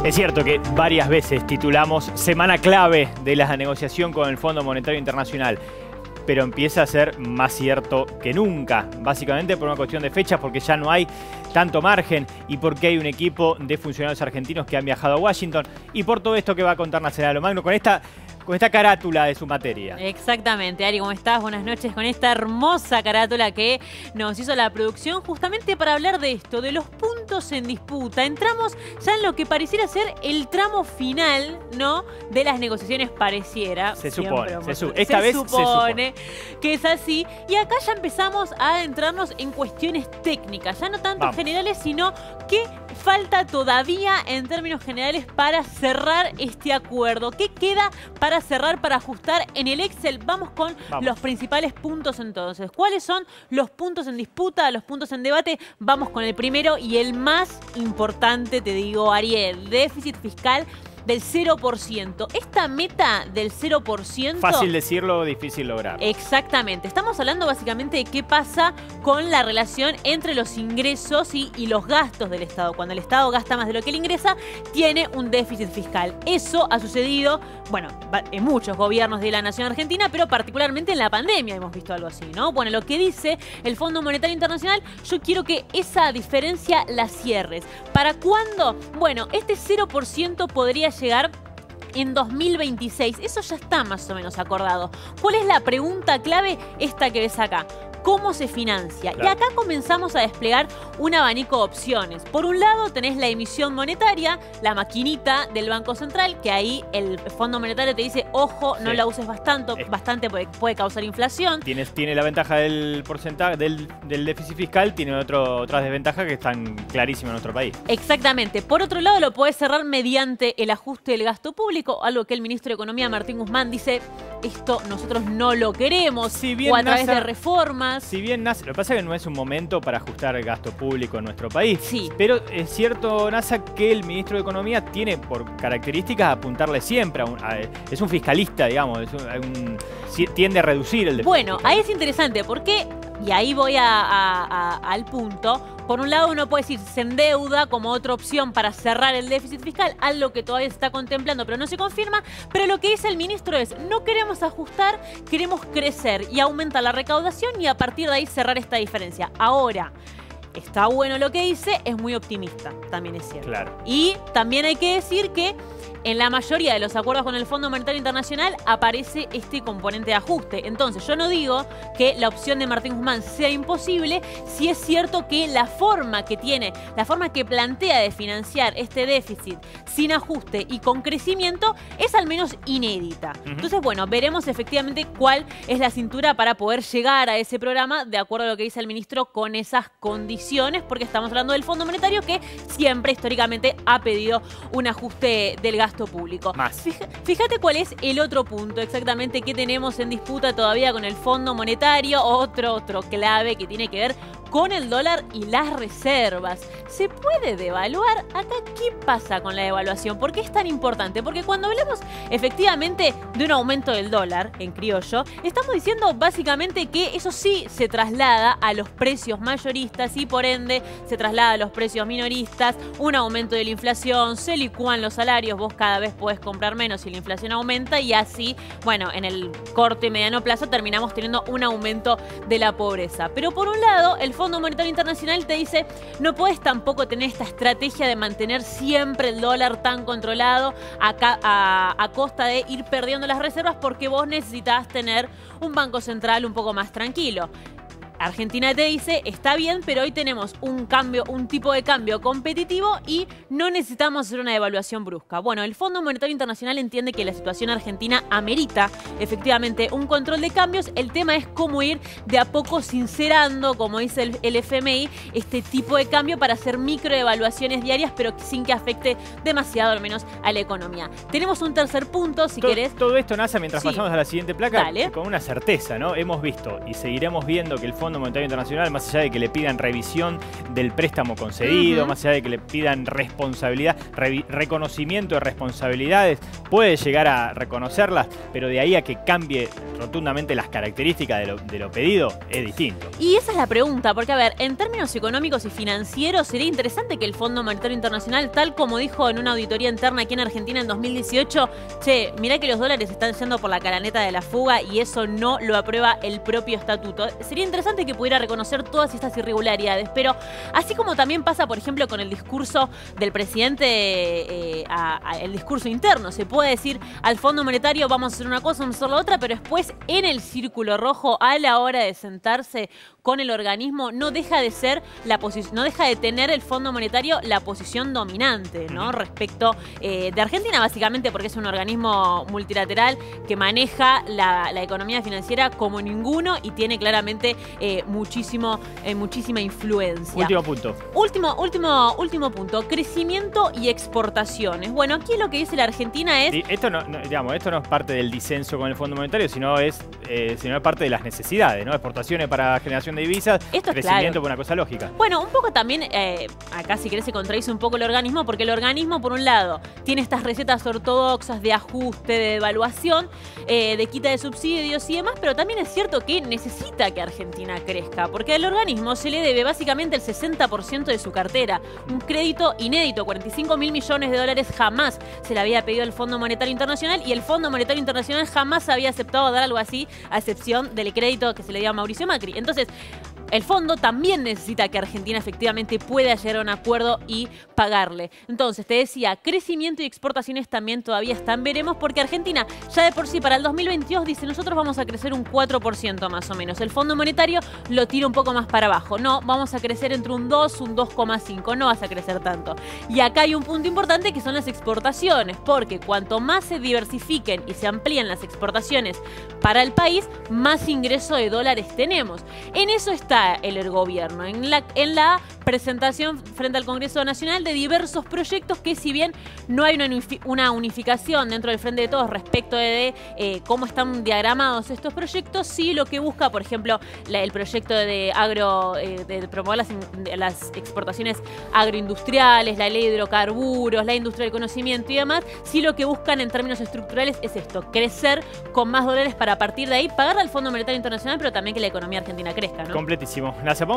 Es cierto que varias veces titulamos semana clave de la negociación con el Fondo Monetario Internacional, pero empieza a ser más cierto que nunca, básicamente por una cuestión de fechas, porque ya no hay tanto margen y porque hay un equipo de funcionarios argentinos que han viajado a Washington, y por todo esto que va a contar Nacional Magno con esta carátula de su materia. Exactamente, Ari, ¿cómo estás? Buenas noches, con esta hermosa carátula que nos hizo la producción justamente para hablar de esto, de los puntos en disputa. Entramos ya en lo que pareciera ser el tramo final, ¿no?, de las negociaciones, pareciera. Se supone, esta vez se supone que es así. Y acá ya empezamos a adentrarnos en cuestiones técnicas, ya no tanto generales, sino que falta todavía en términos generales para cerrar este acuerdo. ¿Qué queda para cerrar, para ajustar en el Excel? Vamos con los principales puntos entonces. ¿Cuáles son los puntos en disputa, los puntos en debate? Vamos con el primero y el más importante, te digo, Ariel, déficit fiscal del 0%. Esta meta del 0%... Fácil decirlo, difícil lograr. Exactamente. Estamos hablando básicamente de qué pasa con la relación entre los ingresos y los gastos del Estado. Cuando el Estado gasta más de lo que le ingresa, tiene un déficit fiscal. Eso ha sucedido, bueno, en muchos gobiernos de la nación argentina, pero particularmente en la pandemia hemos visto algo así, ¿no? Bueno, lo que dice el Fondo Monetario Internacional, yo quiero que esa diferencia la cierres. ¿Para cuándo? Bueno, este 0% podría llegar en 2026. Eso ya está más o menos acordado. ¿Cuál es la pregunta clave? Esta que ves acá. ¿Cómo se financia? Claro. Y acá comenzamos a desplegar un abanico de opciones. Por un lado tenés la emisión monetaria, la maquinita del Banco Central, que ahí el Fondo Monetario te dice, ojo, no la uses bastante porque puede causar inflación. Tiene la ventaja del porcentaje del déficit fiscal, tiene otras desventajas que están clarísimas en nuestro país. Exactamente. Por otro lado, lo podés cerrar mediante el ajuste del gasto público, algo que el ministro de Economía, Martín Guzmán, dice, esto nosotros no lo queremos, o a través de reformas. Si bien NASA, lo que pasa es que no es un momento para ajustar el gasto público en nuestro país. Sí. Pero es cierto, NASA, que el ministro de Economía tiene por características apuntarle siempre es un fiscalista, digamos, tiende a reducir el déficit. Bueno, ahí es interesante porque, y ahí voy al punto. Por un lado, uno puede decir, se endeuda como otra opción para cerrar el déficit fiscal, algo que todavía se está contemplando, pero no se confirma. Pero lo que dice el ministro es, no queremos ajustar, queremos crecer y aumentar la recaudación y a partir de ahí cerrar esta diferencia. Ahora, está bueno lo que dice, es muy optimista, también es cierto. Claro. Y también hay que decir que en la mayoría de los acuerdos con el Fondo Monetario Internacional aparece este componente de ajuste. Entonces, yo no digo que la opción de Martín Guzmán sea imposible, si es cierto que la forma que plantea de financiar este déficit sin ajuste y con crecimiento es al menos inédita. Entonces, bueno, veremos efectivamente cuál es la cintura para poder llegar a ese programa de acuerdo a lo que dice el ministro con esas condiciones, porque estamos hablando del Fondo Monetario que siempre históricamente ha pedido un ajuste del gasto público. Más. Fíjate cuál es el otro punto exactamente que tenemos en disputa todavía con el Fondo Monetario, otro clave que tiene que ver con el dólar y las reservas. ¿Se puede devaluar? Acá, ¿qué pasa con la devaluación? ¿Por qué es tan importante? Porque cuando hablamos efectivamente de un aumento del dólar, en criollo, estamos diciendo básicamente que eso sí se traslada a los precios mayoristas y por ende se traslada a los precios minoristas, un aumento de la inflación, se licúan los salarios, vos cada vez podés comprar menos y la inflación aumenta y así, bueno, en el corto y mediano plazo terminamos teniendo un aumento de la pobreza. Pero por un lado, el Fondo Monetario Internacional te dice, no podés tampoco tener esta estrategia de mantener siempre el dólar tan controlado a costa de ir perdiendo las reservas porque vos necesitas tener un banco central un poco más tranquilo. Argentina te dice, está bien, pero hoy tenemos un tipo de cambio competitivo y no necesitamos hacer una devaluación brusca. Bueno, el Fondo Monetario Internacional entiende que la situación argentina amerita efectivamente un control de cambios. El tema es cómo ir de a poco sincerando, como dice el FMI, este tipo de cambio para hacer microdevaluaciones diarias, pero sin que afecte demasiado, al menos, a la economía. Tenemos un tercer punto, si querés. Todo esto, NASA, mientras pasamos a la siguiente placa, dale, con una certeza, ¿no? Hemos visto y seguiremos viendo que el Fondo Fondo Monetario Internacional, más allá de que le pidan revisión del préstamo concedido, más allá de que le pidan responsabilidad, reconocimiento de responsabilidades, puede llegar a reconocerlas, pero de ahí a que cambie rotundamente las características de lo pedido, es distinto. Y esa es la pregunta, porque a ver, en términos económicos y financieros, sería interesante que el Fondo Monetario Internacional, tal como dijo en una auditoría interna aquí en Argentina en 2018, che, mirá que los dólares están yendo por la calaneta de la fuga y eso no lo aprueba el propio estatuto. Sería interesante que pudiera reconocer todas estas irregularidades, pero así como también pasa, por ejemplo, con el discurso del presidente, el discurso interno, se puede decir al Fondo Monetario vamos a hacer una cosa, vamos a hacer la otra, pero después en el círculo rojo, a la hora de sentarse con el organismo, no deja de ser no deja de tener el Fondo Monetario la posición dominante, ¿no? Respecto de Argentina, básicamente porque es un organismo multilateral que maneja la economía financiera como ninguno y tiene claramente muchísima influencia. Último punto. Último punto, crecimiento y exportaciones. Bueno, aquí lo que dice la Argentina es... Sí, esto no es parte del disenso con el Fondo Monetario, sino es parte de las necesidades, ¿no? Exportaciones para generación de divisas, esto es crecimiento claro. por una cosa lógica. Bueno, un poco también, acá si querés se contradice un poco el organismo, porque el organismo, por un lado, tiene estas recetas ortodoxas de ajuste, de devaluación, de quita de subsidios y demás, pero también es cierto que necesita que Argentina crezca, porque al organismo se le debe básicamente el 60% de su cartera. Un crédito inédito, 45.000 millones de dólares jamás se le había pedido al Fondo Monetario Internacional y el Fondo Monetario Internacional jamás había aceptado dar algo así, a excepción del crédito que se le dio a Mauricio Macri. Entonces, el fondo también necesita que Argentina efectivamente pueda llegar a un acuerdo y pagarle. Entonces, te decía, crecimiento y exportaciones también todavía están, veremos, porque Argentina ya de por sí para el 2022 dice, nosotros vamos a crecer un 4% más o menos. El Fondo Monetario lo tira un poco más para abajo. No, vamos a crecer entre un 2, un 2,5, no vas a crecer tanto. Y acá hay un punto importante que son las exportaciones, porque cuanto más se diversifiquen y se amplían las exportaciones para el país, más ingreso de dólares tenemos. En eso está el gobierno, en la presentación frente al Congreso Nacional de diversos proyectos que, si bien no hay una unificación dentro del Frente de Todos respecto de cómo están diagramados estos proyectos, sí lo que busca, por ejemplo, el proyecto de promover las exportaciones agroindustriales, la ley de hidrocarburos, la industria del conocimiento y demás, sí lo que buscan en términos estructurales es esto, crecer con más dólares para a partir de ahí pagar al Fondo Monetario Internacional, pero también que la economía argentina crezca, ¿no? Completísimo. Gracias.